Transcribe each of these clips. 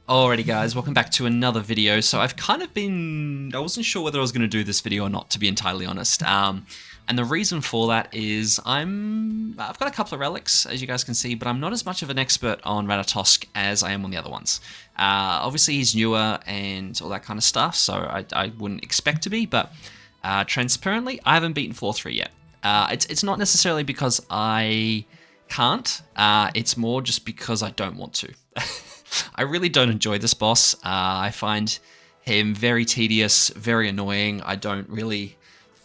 Alrighty guys, welcome back to another video. So I wasn't sure whether I was going to do this video or not, to be entirely honest. And the reason for that is I've got a couple of relics, as you guys can see, but I'm not as much of an expert on RATATOSK as I am on the other ones. Obviously he's newer and all that kind of stuff, so I wouldn't expect to be, but transparently, I haven't beaten floor 3 yet. It's not necessarily because I can't, it's more just because I don't want to. I really don't enjoy this boss. I find him very tedious, very annoying. I don't really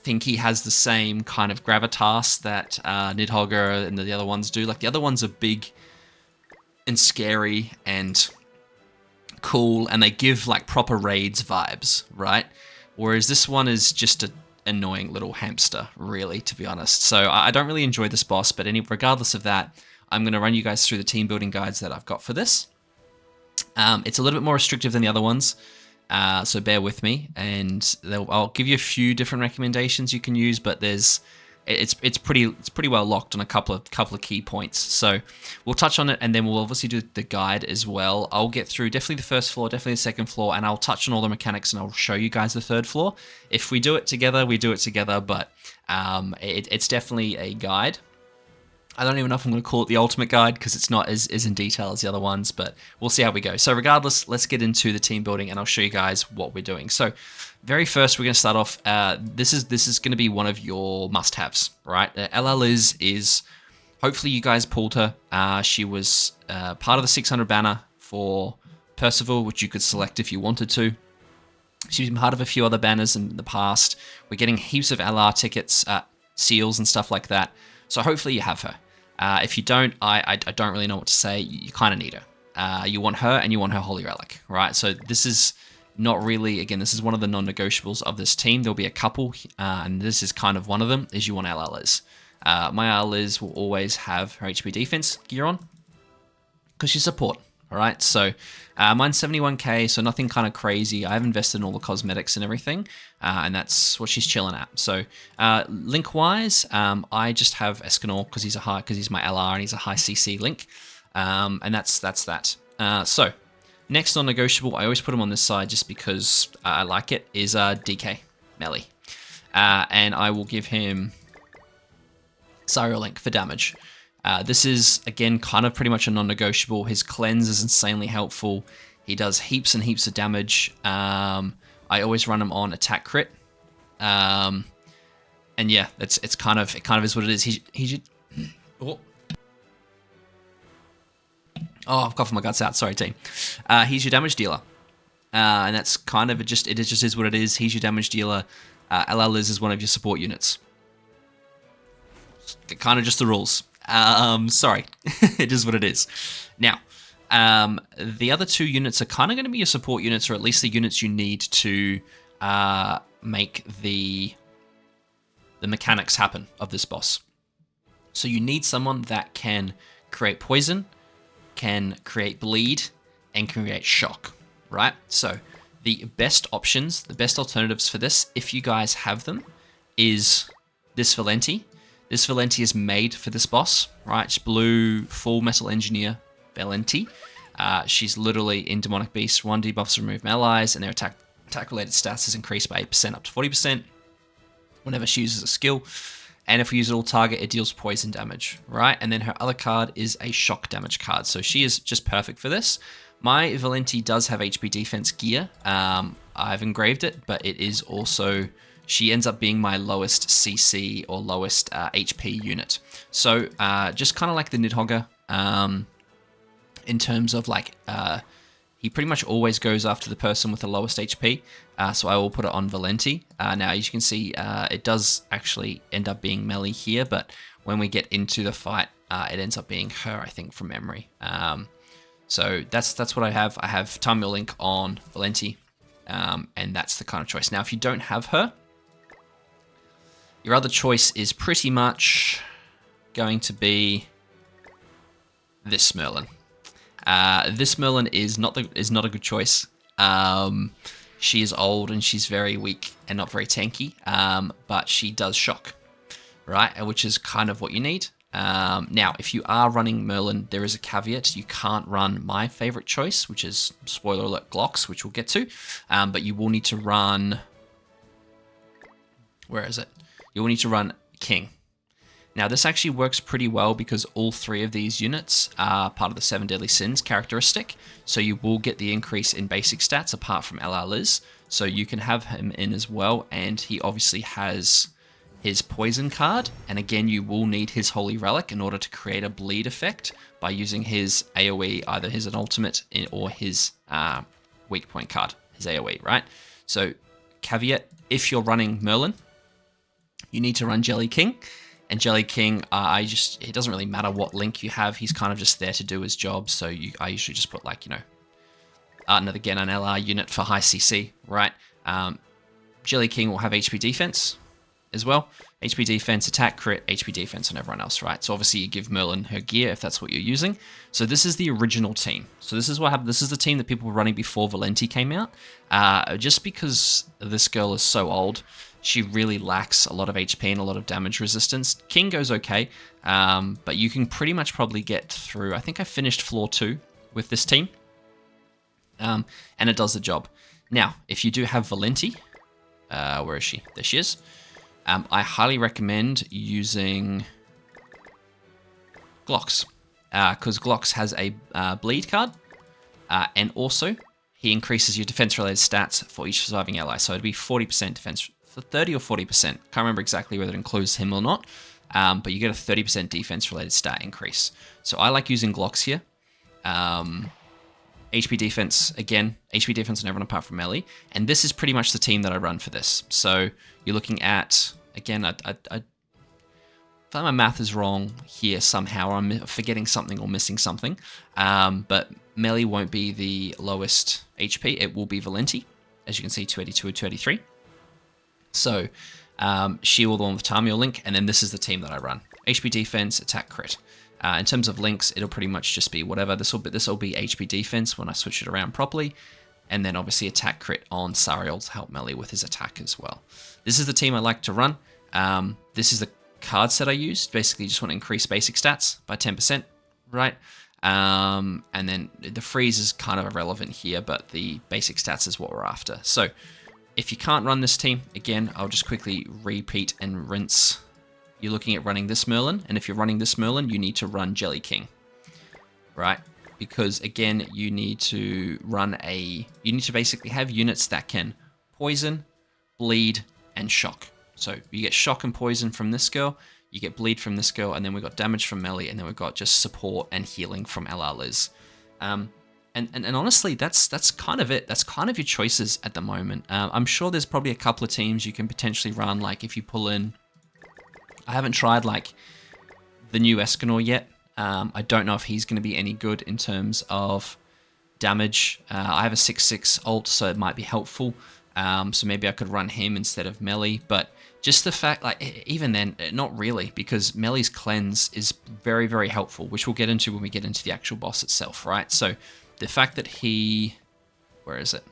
think he has the same kind of gravitas that Nidhogger and the other ones do. Like, the other ones are big and scary and cool, and they give like proper raids vibes, right? Whereas this one is just an annoying little hamster, really, to be honest. So I don't really enjoy this boss, but regardless of that, I'm going to run you guys through the team building guides that I've got for this. It's a little bit more restrictive than the other ones, so bear with me, and I'll give you a few different recommendations you can use, but it's pretty well locked on a couple of key points. So we'll touch on it, and then we'll obviously do the guide as well. I'll get through definitely the first floor, definitely the second floor, and I'll touch on all the mechanics, and I'll show you guys the third floor. If we do it together, we do it together, but it's definitely a guide. I don't even know if I'm going to call it the ultimate guide because it's not as in detail as the other ones, but we'll see how we go. So regardless, let's get into the team building and I'll show you guys what we're doing. So very first, we're going to start off. This is going to be one of your must-haves, right? LL is hopefully you guys pulled her. She was part of the 600 banner for Percival, which you could select if you wanted to. She's been part of a few other banners in the past. We're getting heaps of LR tickets, seals and stuff like that. So hopefully you have her. If you don't, I don't really know what to say. You kind of need her. You want her and you want her Holy Relic, right? So this is not really, again, this is one of the non-negotiables of this team. There'll be a couple, and this is kind of one of them, is you want LLs. My LLs will always have her HP defense gear on because she's support. All right, so mine's 71k, so nothing kind of crazy. I've invested in all the cosmetics and everything, and that's what she's chilling at. So link-wise, I just have Escanor because he's my LR and he's a high CC link, and that's that. So next non-negotiable, I always put him on this side just because I like it, is DK melee, and I will give him Sario Link for damage. This is, again, kind of pretty much a non-negotiable. His cleanse is insanely helpful. He does heaps and heaps of damage. I always run him on attack crit. And yeah, it kind of is what it is. Oh, I'm coughing my guts out. Sorry, team. He's your damage dealer. And that's kind of it just is what it is. He's your damage dealer. LL is one of your support units. Kind of just the rules. Sorry, it is what it is. Now, the other two units are kind of going to be your support units, or at least the units you need to make the mechanics happen of this boss. So you need someone that can create poison, can create bleed, and can create shock, right? So the best options, the best alternatives for this, if you guys have them, is this Valenti. This Valenti is made for this boss, right? It's blue, full metal engineer Valenti. She's literally in Demonic Beast. 1 debuffs remove from allies, and their attack-related stats is increased by 8% up to 40% whenever she uses a skill. And if we use it all target, it deals poison damage, right? And then her other card is a shock damage card. So she is just perfect for this. My Valenti does have HP defense gear. I've engraved it, but it is also... She ends up being my lowest CC or lowest HP unit. So just kind of like the Nidhogger in terms of like, he pretty much always goes after the person with the lowest HP. So I will put it on Valenti. Now, as you can see, it does actually end up being melee here, but when we get into the fight, it ends up being her, I think, from memory. So that's what I have. I have Tamil Link on Valenti, and that's the kind of choice. Now, if you don't have her, your other choice is pretty much going to be this Merlin. This Merlin is not a good choice. She is old and she's very weak and not very tanky, but she does shock, right? Which is kind of what you need. Now, if you are running Merlin, there is a caveat. You can't run my favorite choice, which is, spoiler alert, Glocks, which we'll get to. But you will need to run... Where is it? You will need to run King. Now, this actually works pretty well because all 3 of these units are part of the 7 Deadly Sins characteristic. So you will get the increase in basic stats apart from LR Liz. So you can have him in as well. And he obviously has his poison card. And again, you will need his Holy Relic in order to create a bleed effect by using his AoE, either his ultimate or his weak point card, his AoE, right? So caveat, if you're running Merlin, you need to run Jelly King. And Jelly King, it doesn't really matter what link you have. He's kind of just there to do his job. So I usually just put like, again, an LR unit for high CC, right? Jelly King will have HP defense as well. HP defense, attack, crit, HP defense on everyone else, right? So obviously you give Merlin her gear if that's what you're using. So this is the original team. So this is what happened. This is the team that people were running before Valenti came out. Just because this girl is so old, she really lacks a lot of HP and a lot of damage resistance. King goes okay, but you can pretty much probably get through. I think I finished floor 2 with this team, and it does the job. Now, if you do have Valenti, where is she? There she is. I highly recommend using Glocks, because Glocks has a bleed card, and also he increases your defense-related stats for each surviving ally. So it'd be 40% defense, for 30 or 40%. Can't remember exactly whether it includes him or not, but you get a 30% defense-related stat increase. So I like using Glocks here. HP defense, again, HP defense on everyone apart from melee. And this is pretty much the team that I run for this. So you're looking at, again, I feel like my math is wrong here somehow, or I'm forgetting something or missing something. But melee won't be the lowest HP. It will be Valenti, as you can see, 282 or 283. So she will the one with Tamio link, and then this is the team that I run. HP defense, attack, crit. In terms of links, it'll pretty much just be whatever. This will be HP defense when I switch it around properly, and then obviously attack crit on Sariel to help melee with his attack as well. This is the team I like to run. This is the card set I used. Basically, you just want to increase basic stats by 10%, right? And then the freeze is kind of irrelevant here, but the basic stats is what we're after. So if you can't run this team, again, I'll just quickly repeat and rinse. You're looking at running this Merlin, and if you're running this Merlin, you need to run Jelly King, right? Because again, you need to basically have units that can poison, bleed, and shock. So you get shock and poison from this girl, you get bleed from this girl, and then we've got damage from melee, and then we've got just support and healing from LR Liz. And honestly, that's kind of it. That's kind of your choices at the moment. I'm sure there's probably a couple of teams you can potentially run, like if you pull in... I haven't tried like the new Escanor yet. I don't know if he's going to be any good in terms of damage. I have a 6/6 ult, so it might be helpful. So maybe I could run him instead of melee. But just the fact, like, even then, not really, because melee's cleanse is very, very helpful, which we'll get into when we get into the actual boss itself, right? So the fact that he... Where is it?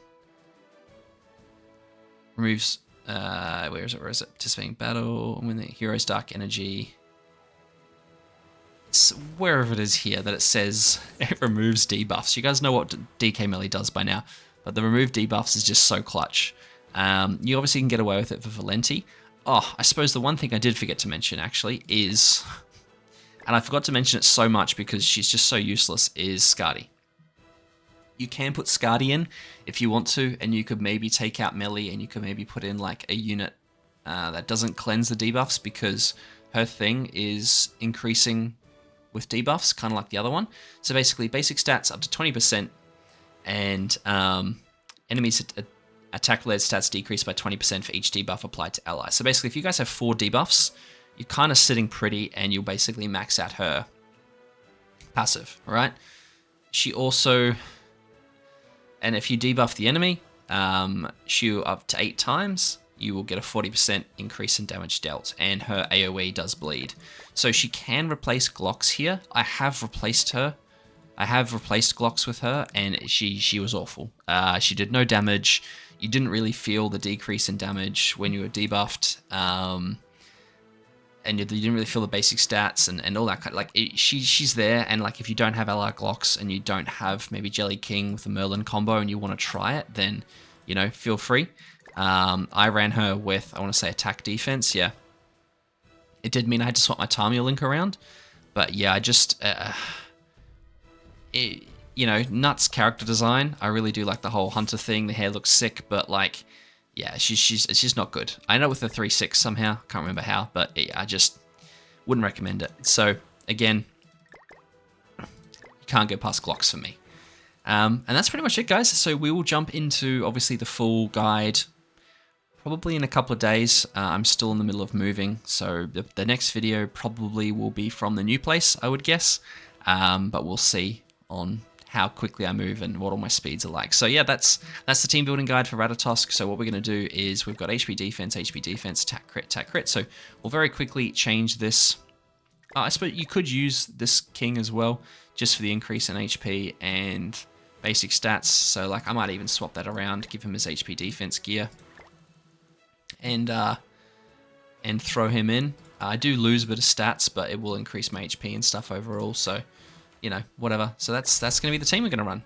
Removes... where is it? Participating battle, when the hero's dark energy. It's wherever it is here that it says it removes debuffs. You guys know what DK melee does by now, but the remove debuffs is just so clutch. You obviously can get away with it for Valenti. Oh, I suppose the one thing I did forget to mention actually is, and I forgot to mention it so much because she's just so useless, is Skadi. You can put Skadi in if you want to, and you could maybe take out melee, and you could maybe put in like a unit that doesn't cleanse the debuffs, because her thing is increasing with debuffs, kind of like the other one. So basically, basic stats up to 20%, and enemies' attack-related stats decrease by 20% for each debuff applied to allies. So basically, if you guys have 4 debuffs, you're kind of sitting pretty, and you'll basically max out her passive, all right? She also... And if you debuff the enemy, she'll up to 8 times, you will get a 40% increase in damage dealt, and her AoE does bleed. So she can replace Glocks here. I have replaced her. I have replaced Glocks with her, and she was awful. She did no damage. You didn't really feel the decrease in damage when you were debuffed. and you didn't really feel the basic stats and all that kind of, like, she's there, and like if you don't have Ally Glocks and you don't have maybe Jelly King with the Merlin combo and you want to try it, then, you know, feel free. I ran her with, I want to say, attack defense. Yeah, it did mean I had to swap my Tamia Link around, but yeah, I just you know, nuts character design. I really do like the whole hunter thing. The hair looks sick, but like, yeah, she's just not good. I know with the 3-6 somehow, can't remember how, but yeah, I just wouldn't recommend it. So again, you can't go past Glocks for me. And that's pretty much it, guys. So we will jump into obviously the full guide probably in a couple of days. I'm still in the middle of moving, so the next video probably will be from the new place, I would guess. But we'll see on how quickly I move and what all my speeds are like. So yeah, that's the team building guide for Ratatosk. So what we're going to do is we've got HP defense, attack crit. So we'll very quickly change this. I suppose you could use this king as well, just for the increase in HP and basic stats. So like I might even swap that around, give him his HP defense gear, and throw him in. I do lose a bit of stats, but it will increase my HP and stuff overall. So, you know, whatever. So that's going to be the team we're going to run.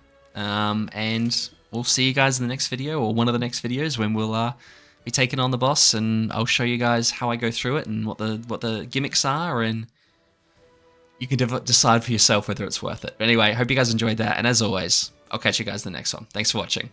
And we'll see you guys in the next video, or one of the next videos, when we'll be taking on the boss, and I'll show you guys how I go through it and what the gimmicks are, and you can decide for yourself whether it's worth it. But anyway, I hope you guys enjoyed that, and as always, I'll catch you guys in the next one. Thanks for watching.